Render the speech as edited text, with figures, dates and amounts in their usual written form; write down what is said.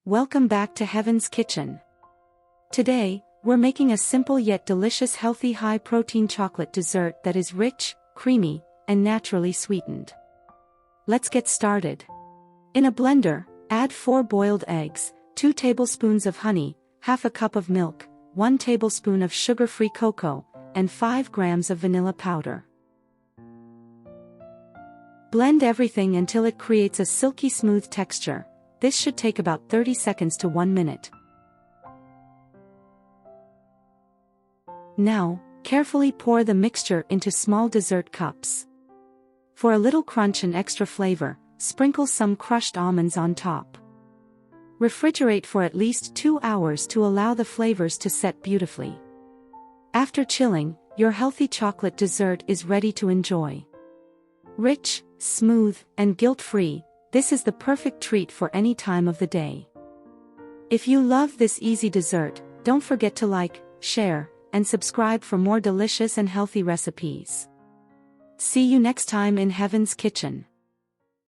Welcome back to Heaven's Kitchen. Today, we're making a simple yet delicious healthy high-protein chocolate dessert that is rich, creamy, and naturally sweetened. Let's get started. In a blender, add 4 boiled eggs, 2 tablespoons of honey, half a cup of milk, 1 tablespoon of sugar-free cocoa, and 5 grams of vanilla powder. Blend everything until it creates a silky smooth texture. This should take about 30 seconds to 1 minute. Now, carefully pour the mixture into small dessert cups. For a little crunch and extra flavor, sprinkle some crushed almonds on top. Refrigerate for at least 2 hours to allow the flavors to set beautifully. After chilling, your healthy chocolate dessert is ready to enjoy. Rich, smooth, and guilt-free, this is the perfect treat for any time of the day. If you love this easy dessert, don't forget to like, share, and subscribe for more delicious and healthy recipes. See you next time in Heaven's Kitchen.